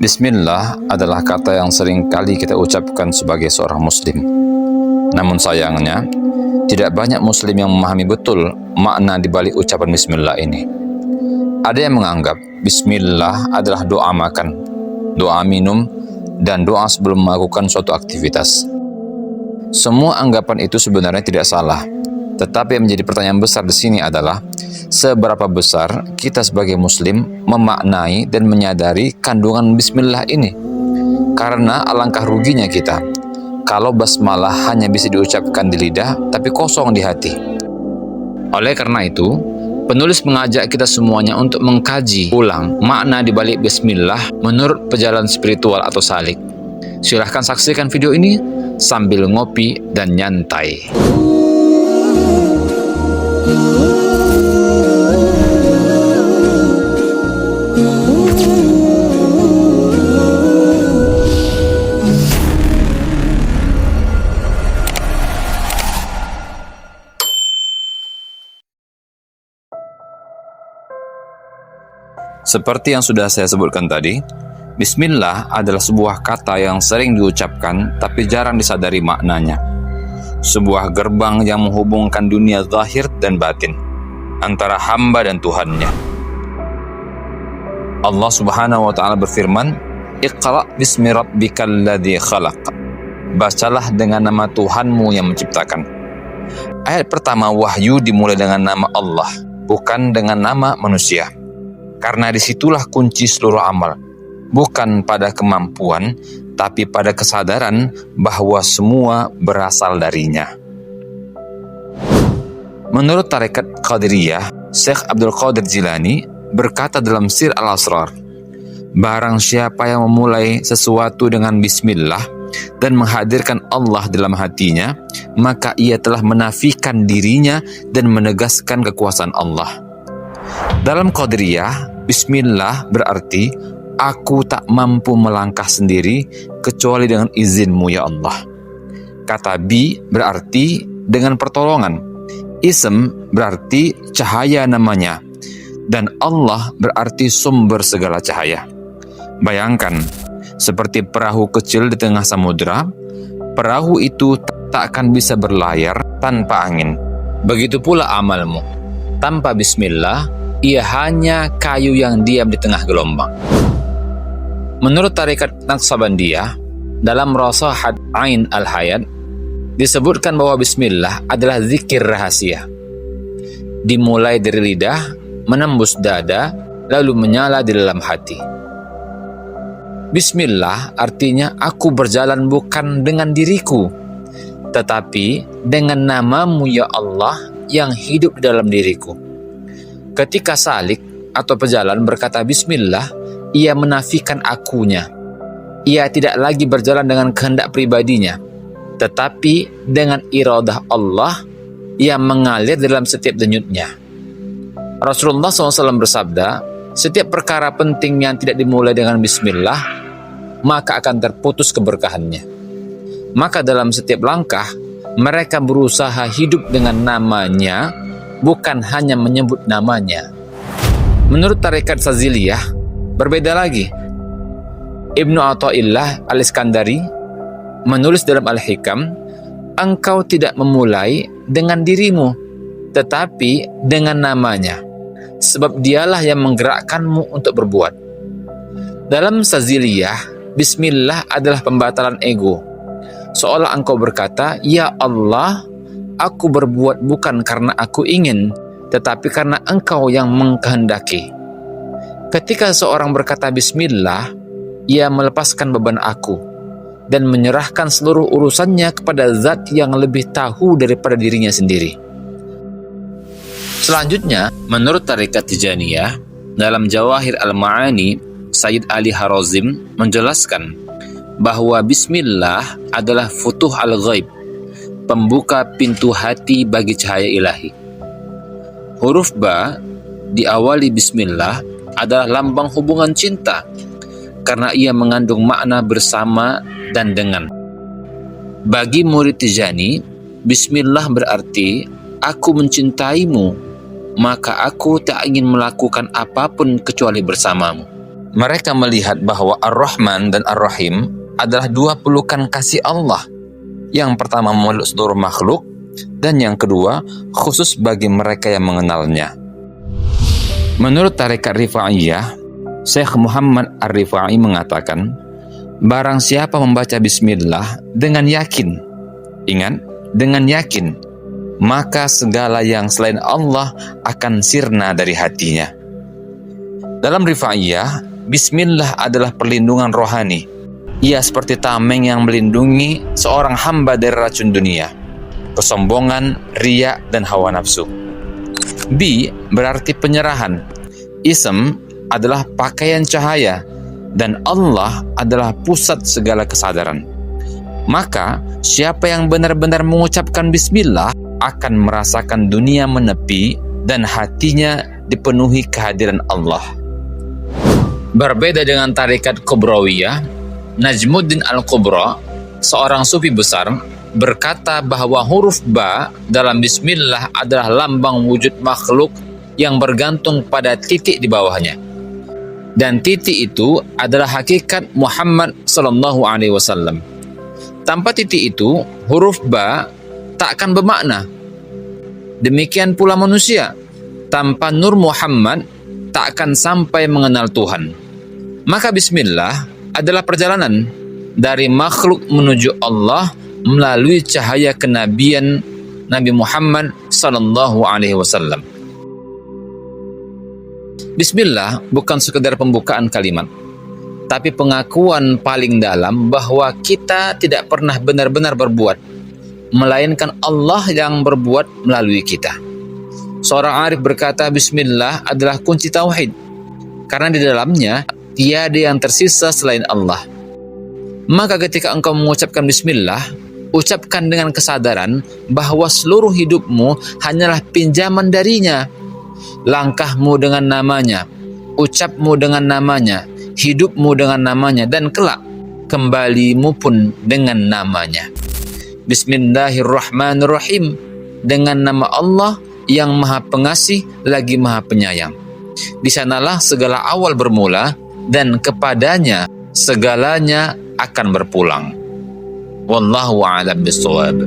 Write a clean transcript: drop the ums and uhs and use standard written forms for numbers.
Bismillah adalah kata yang sering kali kita ucapkan sebagai seorang muslim. Namun sayangnya, tidak banyak muslim yang memahami betul makna di balik ucapan bismillah ini. Ada yang menganggap bismillah adalah doa makan, doa minum, dan doa sebelum melakukan suatu aktivitas. Semua anggapan itu sebenarnya tidak salah. Tetapi yang menjadi pertanyaan besar di sini adalah seberapa besar kita sebagai muslim memaknai dan menyadari kandungan bismillah ini. Karena alangkah ruginya kita kalau basmalah hanya bisa diucapkan di lidah tapi kosong di hati. Oleh karena itu, penulis mengajak kita semuanya untuk mengkaji ulang makna di balik bismillah menurut pejalan spiritual atau salik. Silahkan saksikan video ini sambil ngopi dan nyantai. Seperti yang sudah saya sebutkan tadi, bismillah adalah sebuah kata yang sering diucapkan tapi jarang disadari maknanya. Sebuah gerbang yang menghubungkan dunia zahir dan batin, antara hamba dan Tuhannya. Allah Subhanahu wa Ta'ala berfirman, "Iqra' bismi rabbikal ladzi khalaq." Bacalah dengan nama Tuhanmu yang menciptakan. Ayat pertama wahyu dimulai dengan nama Allah, bukan dengan nama manusia. Karena disitulah kunci seluruh amal, bukan pada kemampuan, tapi pada kesadaran bahwa semua berasal darinya. Menurut tarekat Qadiriyah, Syekh Abdul Qadir Jilani berkata dalam Sir Al-Asrar, barang siapa yang memulai sesuatu dengan bismillah dan menghadirkan Allah dalam hatinya, maka ia telah menafikan dirinya dan menegaskan kekuasaan Allah. Dalam Qadiriyah, bismillah berarti aku tak mampu melangkah sendiri kecuali dengan izin-Mu ya Allah. Kata bi berarti dengan pertolongan. Ism berarti cahaya namanya. Dan Allah berarti sumber segala cahaya. Bayangkan, seperti perahu kecil di tengah samudera, perahu itu tak akan bisa berlayar tanpa angin. Begitu pula amalmu. Tanpa bismillah, ia hanya kayu yang diam di tengah gelombang. Menurut tarekat Naqsabandiyah, dalam Rasahat Ain Al-Hayat, disebutkan bahwa bismillah adalah zikir rahasia. Dimulai dari lidah, menembus dada, lalu menyala di dalam hati. Bismillah artinya aku berjalan bukan dengan diriku, tetapi dengan nama-Mu ya Allah yang hidup di dalam diriku. Ketika salik atau pejalan berkata bismillah, ia menafikan akunya. Ia tidak lagi berjalan dengan kehendak pribadinya, tetapi dengan iradah Allah yang mengalir dalam setiap denyutnya. Rasulullah SAW bersabda, setiap perkara penting yang tidak dimulai dengan bismillah, maka akan terputus keberkahannya. Maka dalam setiap langkah, mereka berusaha hidup dengan namanya, bukan hanya menyebut namanya. Menurut tarekat Saziliyah, berbeda lagi. Ibnu Athaillah Al-Iskandari menulis dalam Al-Hikam, engkau tidak memulai dengan dirimu, tetapi dengan namanya, sebab dialah yang menggerakkanmu untuk berbuat. Dalam Saziliyah, bismillah adalah pembatalan ego. Seolah engkau berkata, ya Allah, aku berbuat bukan karena aku ingin, tetapi karena Engkau yang mengkehendaki. Ketika seorang berkata bismillah, ia melepaskan beban aku dan menyerahkan seluruh urusannya kepada zat yang lebih tahu daripada dirinya sendiri. Selanjutnya, menurut tarekat Tijaniyah, dalam Jawahir Al-Ma'ani, Sayyid Ali Harazim menjelaskan bahwa bismillah adalah futuh al-ghaib, pembuka pintu hati bagi cahaya ilahi. Huruf ba diawali bismillah adalah lambang hubungan cinta karena ia mengandung makna bersama dan dengan. Bagi murid Tijani, bismillah berarti aku mencintaimu, maka aku tak ingin melakukan apapun kecuali bersamamu. Mereka melihat bahwa Ar-Rahman dan Ar-Rahim adalah dua pelukan kasih Allah. Yang pertama memeluk seluruh makhluk, dan yang kedua khusus bagi mereka yang mengenalnya. Menurut tarekat Rifa'iyah, Syekh Muhammad Ar-Rifa'i mengatakan, barang siapa membaca bismillah dengan yakin, ingat, dengan yakin, maka segala yang selain Allah akan sirna dari hatinya. Dalam Rifa'iyah, bismillah adalah perlindungan rohani. Ia seperti tameng yang melindungi seorang hamba dari racun dunia, kesombongan, riya, dan hawa nafsu. B berarti penyerahan. Ism adalah pakaian cahaya, dan Allah adalah pusat segala kesadaran. Maka siapa yang benar-benar mengucapkan bismillah akan merasakan dunia menepi dan hatinya dipenuhi kehadiran Allah. Berbeda dengan tarikat Kubrawiyah, Najmuddin Al-Kubra, seorang sufi besar, berkata bahwa huruf ba dalam bismillah adalah lambang wujud makhluk yang bergantung pada titik di bawahnya. Dan titik itu adalah hakikat Muhammad SAW. Tanpa titik itu, huruf ba tak akan bermakna. Demikian pula manusia, tanpa Nur Muhammad tak akan sampai mengenal Tuhan. Maka bismillah adalah perjalanan dari makhluk menuju Allah melalui cahaya kenabian Nabi Muhammad SAW. Bismillah bukan sekedar pembukaan kalimat, tapi pengakuan paling dalam bahwa kita tidak pernah benar-benar berbuat, melainkan Allah yang berbuat melalui kita. Seorang arif berkata bismillah adalah kunci tauhid, karena di dalamnya tiada yang tersisa selain Allah. Maka ketika engkau mengucapkan bismillah, ucapkan dengan kesadaran bahwa seluruh hidupmu hanyalah pinjaman darinya. Langkahmu dengan namanya, ucapmu dengan namanya, hidupmu dengan namanya, dan kelak kembalimu pun dengan namanya. Bismillahirrahmanirrahim, dengan nama Allah yang Maha Pengasih lagi Maha Penyayang. Di sanalah segala awal bermula, dan kepadanya segalanya akan berpulang. Wallahu a'lam bishawab.